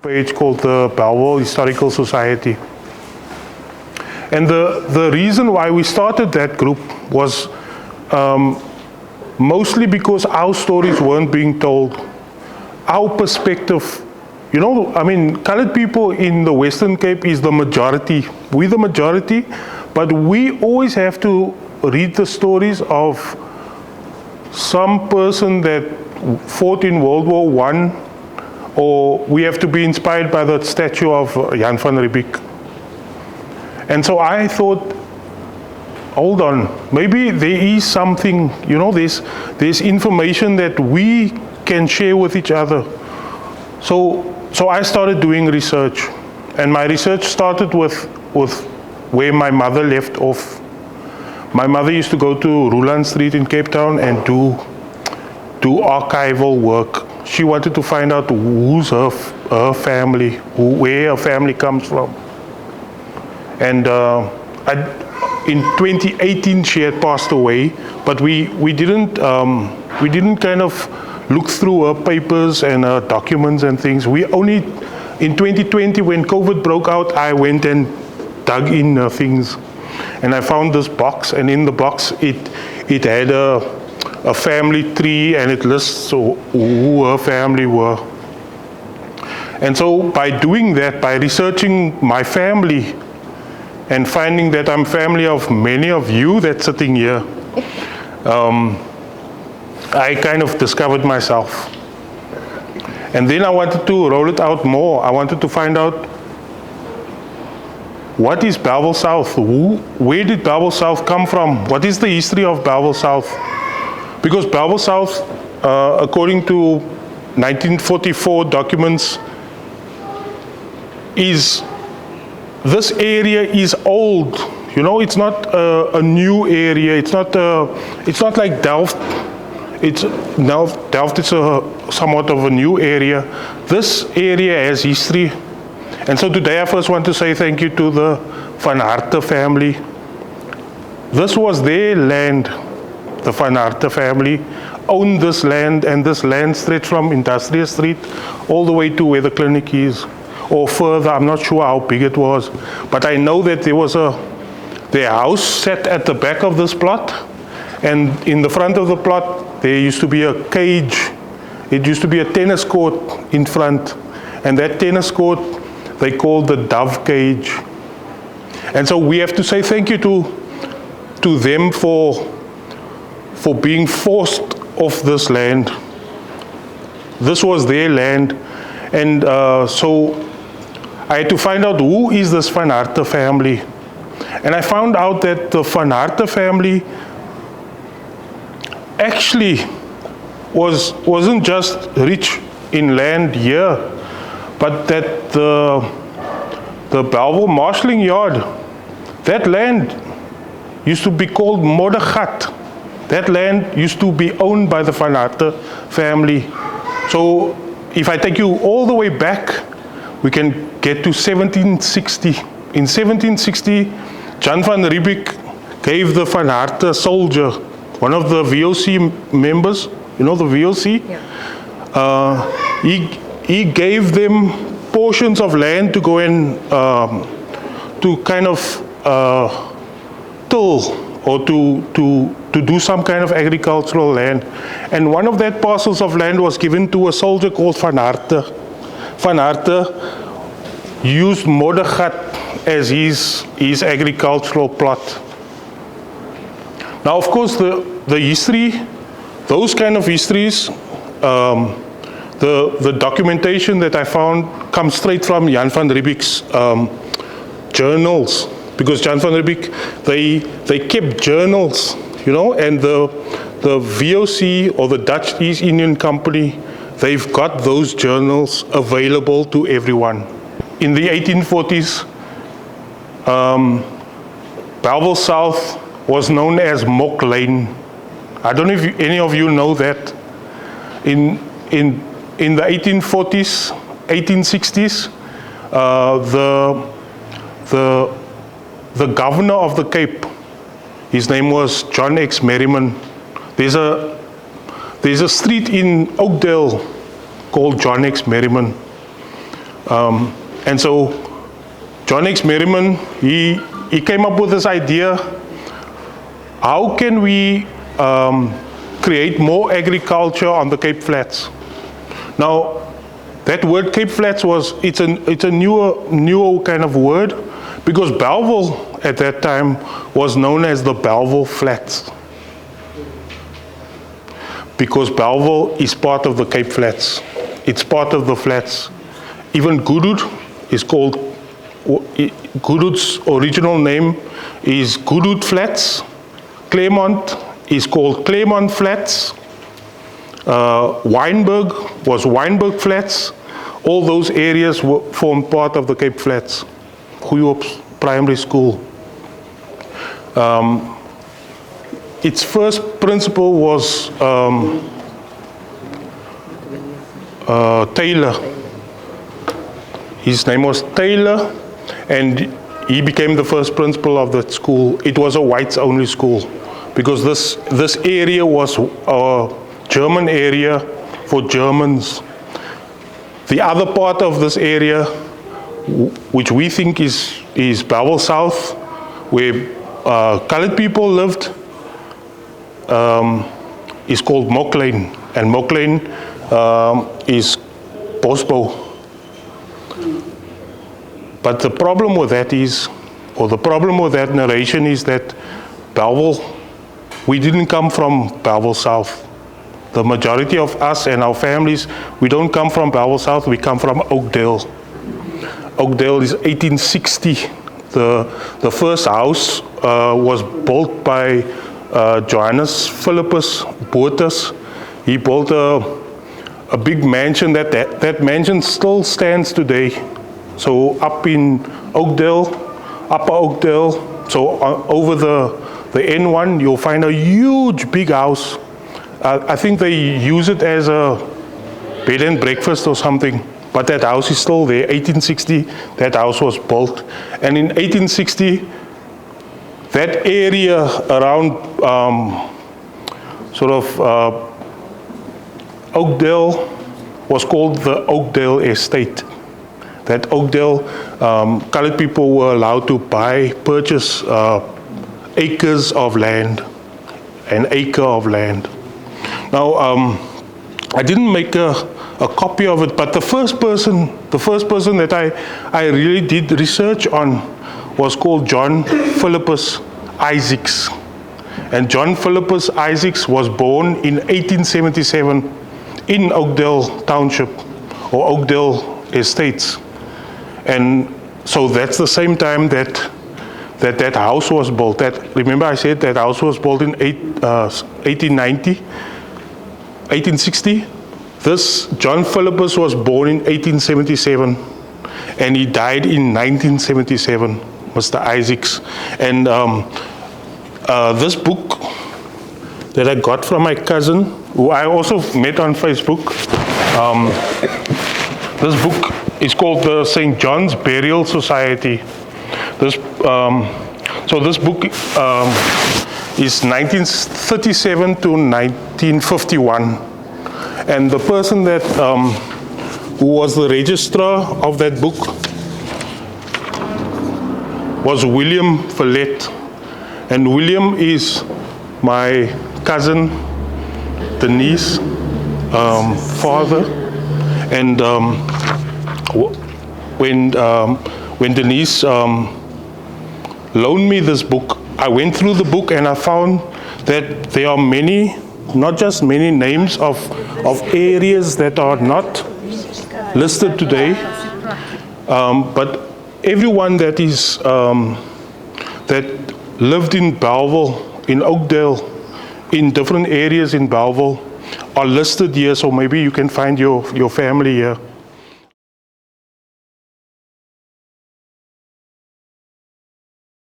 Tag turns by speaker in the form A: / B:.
A: page called the Bellville Historical Society. And the reason why we started that group was mostly because our stories weren't being told. Our perspective, colored people in the Western Cape is the majority. We're the majority, but we always have to read the stories of some person that fought in World War I, or we have to be inspired by the statue of Jan van Riebeeck. And so I thought, hold on, maybe there is something, there's information that we can share with each other. So I started doing research, and my research started with where my mother left off. My mother used to go to Ruland Street in Cape Town and do archival work. She wanted to find out who's her family, where her family comes from. And in 2018 she had passed away, but we didn't kind of look through her papers and her documents and things. We only, in 2020 when COVID broke out, I went and dug in her things. And I found this box, and in the box it had a family tree, and it lists who her family were. And so by doing that, by researching my family and finding that I'm family of many of you that's sitting here, I kind of discovered myself. And then I wanted to roll it out more. I wanted to find out, what is Bellville South? Where did Bellville South come from? What is the history of Bellville South? Because Bellville South, according to 1944 documents, this area is old. It's not a new area. It's not like Delft. Delft is somewhat of a new area. This area has history. And so today I first want to say thank you to the Van Harte family. This was their land. The Van Harte family owned this land, and this land stretched from Industrial Street all the way to where the clinic is, or further. I'm not sure how big it was, but I know that their house sat at the back of this plot, and in the front of the plot there used to be a cage. It used to be a tennis court in front, and that tennis court they called the dove cage. And so we have to say thank you to them for being forced off this land. This was their land. And so I had to find out, who is this Van Harte family? And I found out that the Van Harte family actually wasn't just rich in land here, but that the Bellville marshalling yard, that land used to be called Moddergat. That land used to be owned by the Van Harte family. So if I take you all the way back, we can get to 1760. In 1760, Jan van Riebeeck gave the Van Harte soldier, one of the VOC members, the VOC? Yeah. He gave them portions of land to go and to kind of till, or to do some kind of agricultural land. And one of that parcels of land was given to a soldier called Van Harte. Van Harte used Moddergat as his agricultural plot. Now, of course, the history, those kind of histories, the documentation that I found comes straight from Jan van Riebeeck's journals, because Jan van Riebeeck, they kept journals, and the VOC, or the Dutch East Indian Company, they've got those journals available to everyone. In the 1840s, Bellville South was known as Mock Lane. I don't know if any of you know that. In the 1840s, 1860s, the governor of the Cape, his name was John X. Merriman. There's a street in Oakdale called John X. Merriman. And so John X. Merriman, he came up with this idea, how can we create more agriculture on the Cape Flats? Now, that word Cape Flats it's a newer kind of word, because Bellville at that time was known as the Bellville Flats. Because Bellville is part of the Cape Flats. It's part of the flats. Even Goodwood is called, Goodwood's original name is Goodwood Flats. Claremont is called Claremont Flats. Wynberg was Wynberg Flats. All those areas formed part of the Cape Flats. Goeiehoop Primary School. Its first principal was Taylor. His name was Taylor, and he became the first principal of that school. It was a whites-only school, because this area was a German area for Germans. The other part of this area, which we think is Bellville South, where colored people lived, is called Mock Lane, and Mock Lane is Bosbo. But the problem with that is, or the problem with that narration is that Bellville, we didn't come from Bellville South. The majority of us and our families, we don't come from Bellville South, we come from Oakdale. Oakdale is 1860. The first house was built by Johannes Philippus Boertus. He built a big mansion. That mansion still stands today. So up in Oakdale, Upper Oakdale, so over the N1, you'll find a huge big house. I think they use it as a bed and breakfast or something, but that house is still there. 1860, that house was built. And in 1860, that area around Oakdale was called the Oakdale Estate. That Oakdale, colored people were allowed to purchase acres of land, an acre of land. Now, I didn't make a copy of it, but the first person that I really did research on was called John Philippus Isaacs. And John Philippus Isaacs was born in 1877 in Oakdale Township, or Oakdale Estates. And so that's the same time that house was built. Remember I said that house was built in 1860? This John Philippus was born in 1877, and he died in 1977, Mr. Isaacs. And this book that I got from my cousin, who I also met on Facebook, this book is called the St. John's Burial Society. So this book is 1937 to 1951. And the person that who was the registrar of that book was William Follett. And William is my cousin Denise' father. And when Denise loaned me this book, I went through the book and I found that there are many, not just many names of areas that are not listed today, but everyone that is that lived in Bellville, in Oakdale, in different areas in Bellville are listed here. So maybe you can find your family here.